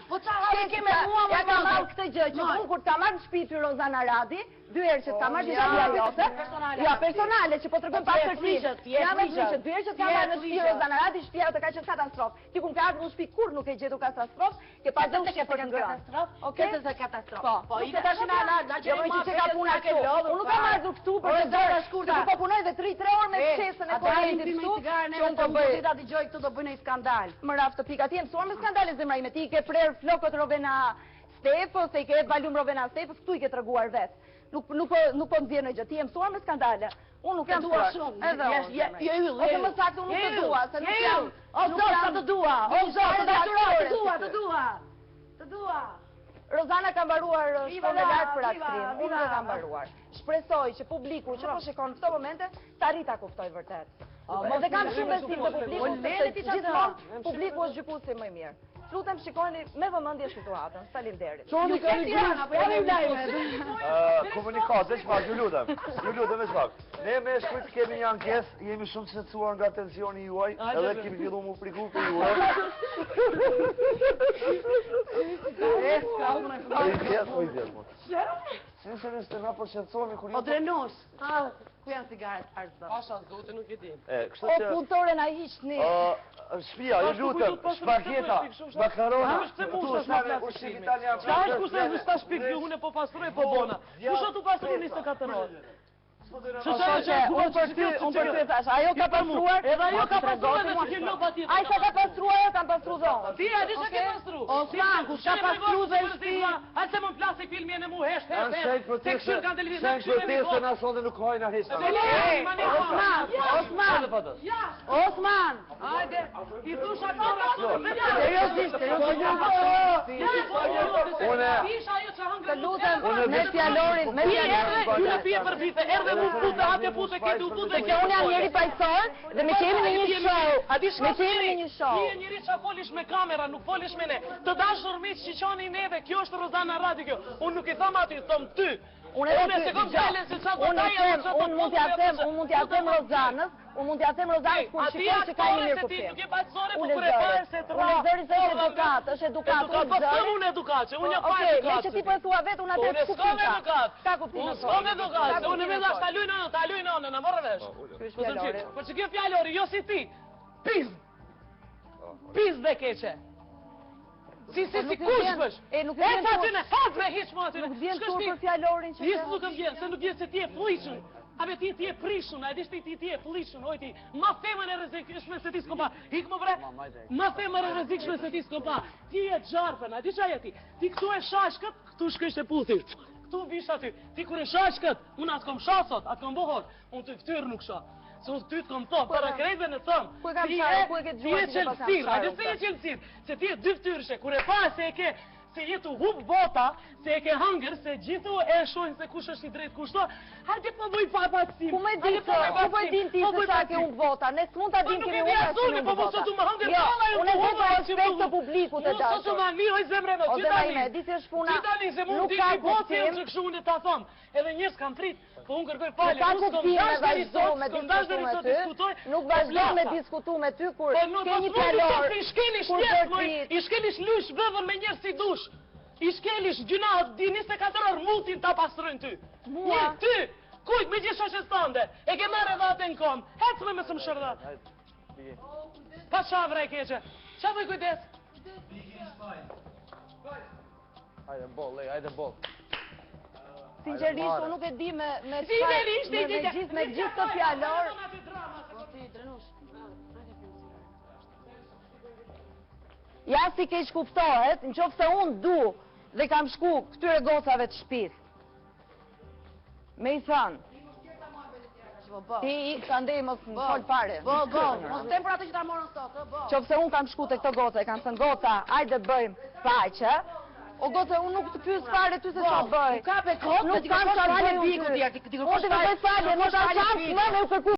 S'ke ke me mua më ka marrë këtë gjë që unë kur ta marrë në shtëpi ty Rozana Radi, 2 herë që ta marrë shtëpia jote. Ja, personale që po tregojmë pastërtinë. Ja me frishë, 2 herë që ta marrë në shtëpi Rozana Radi, shtëpia jote ka qenë katastrofë. Ti kur ke ardhur në shtëpi kur nuk e gjetur katastrofë, ke pa dëmë që për të ngrënë. Okej? Këtë është katastrofë. Po, i tash na jo më që ka puna këtu. Unë nuk kam ardhur këtu për të dhënë shkurtë. Po punoj dhe 3 orë me çesën e politit këtu. Që unë do bëj ta dëgjoj këtu do bëj një skandal. Më raf të pika ti e mësuar me skandale zemra ime. Ti i ke prerë flokët Rovena Stef ose i ke valum Rovena Stef, këtu i ke treguar vetë. Nuk po më vjen në gjë. Ti e mësuar me skandale. Unë nuk jam dua shumë. Edhe ose më saktë unë nuk të dua, se nuk jam. O zot, sa të dua. O zot, të dua. Rozana ka mbaruar shkollën e lartë për aktrim. Unë nuk e kam mbaruar. Shpresoj që publiku që po shikon këto momente ta rri ta kuptoj vërtet. Dhe kam shumë besim te publiku, sepse gjithmonë publiku është gjykuesi më i mirë. Lutem shikoni me vëmendje situatën. Faleminderit. Çoni ka gjëra apo jam live. Komunikat, veç pak, ju lutem veç pak. Ne me shkujt kemi një ankesë, jemi shumë të shqetësuar nga tensioni juaj, edhe kemi filluar mu friku për juaj. Sinqerisht na po shqetësohemi kur O drenos. Ku janë cigaret arzë? Pasha zote nuk e di. Kështu O që punëtore na hiqni. Shpia, ju lutem, spageta, makarona, ushqim italian. Qa është kurse në shta shpik unë e po pastroj po bona. Kusha tu pastroj 24 orë? Unë për ty thash, ajo ka pastruar, edhe ajo ka pastruar dhe që ke lopa tjetër. Ai sa ka pastruar, ajo kam pastru dhonë. Ti, a di që ke pastru? Osman, kush ka pastru dhe shpi? A se më plasi filmi e në mu hesht, Shenjë proteste na sonde nuk hajna hesht. Osman! Hajde, i thush aktora. Seriozisht. Të lutem, me fjalorin, Ju në pje për vite, erdhe mu pute, hapje pute, këtu pute. Se unë jam njeri pajsor dhe me qemi në një show. Me qemi në një show. Ti e njeri që folish me kamera, nuk folish me ne. Të dashur miq që qoni neve, kjo është Rozana Radi kjo. Unë nuk i tham aty, thom ty. Unë mund t'ja them Rozanës, kur shikoj që ka një mirë kuptim. Nuk e paqësore, po kur e parë se të ra. Unë zëri se është edukat, është edukat. Po s'kam unë edukat, që unë jam pa edukat. Okej, me që ti po e thua vetë, unë atë kuptim ka. Ka kuptim. Unë s'kam edukat, se unë vetë ashtë ta luj nënë, në morë vesh. Po që kjo fjallori, jo si ti, pizd dhe keqe. Si kush bësh? E sa ty në haz me hiq më aty. Nuk vjen tur për fjallorin që... Hisë nuk vjen, se nuk vjen se ti e flishën. Abe ti e prishën, a edishti ti e flishën, ojti. Ma femën e rrezikshme se ti s'ko pa. Hik më bre, ma femën e rrezikshme se ti s'ko pa. Ti e gjarpën, a di qa jeti? Ti këtu e shashkët, këtu shkësht e puthi. Këtu vish aty. Ti kur e shashkët, unë atë kom shasot, atë kom bohor. Unë të ftyrë nuk shah. Se unë ty të kom thom, para krejtve në thom. Ti e qelësir, a dhe se e qelësir. Se ti e dy ftyrëshe, kur e pa se e ke... Se jetu hub bota, se e ke hangër, se gjithu e shojnë se kush është i drejt kushto, hajde po bëj papatësim. Ku me din ti se sa ke hub bota, ne s'mund ta dim kemi unë që hub bota. Jo, unë e dhe të respekt të publiku të dashur. Unë sot më mirë, zemre me, di se është puna, nuk ka kuptim. Që këshu unë ta thom, edhe njërës kam prit, po unë kërkoj falje, nuk vazhdo me diskutu me ty, kur ke një fjallor, i shkelish lush vëvën me njërë si dush. I shkelish gjuna di 24 orë mutin ta pastrojnë ty. Një, ty, kujt me gjithë shoshes tënde, e ke merë edhe atë në kom, hecë me së më shërda. Pa shavre e keqe, qa bëj kujdes? Hajde bol, hajde bol. Sinqerisht, unë nuk e di me gjithë të fjallor. Ja si keq kuptohet, në qoftë se unë du dhe kam shku këtyre gocave të shpis. Me i thënë. Ti i kësa ndej mos në fol pare. Mos tem për atë që ta morën sot, qoftë se unë kam shku të këto goca, e kam thënë goca, ajde bëjmë faqe. O goce, unë nuk të pyes fare ty se sa bëj. Nuk ka pe kot, nuk kam falje biku ti. Unë të bëj falje, nuk kam falje, më me u kërku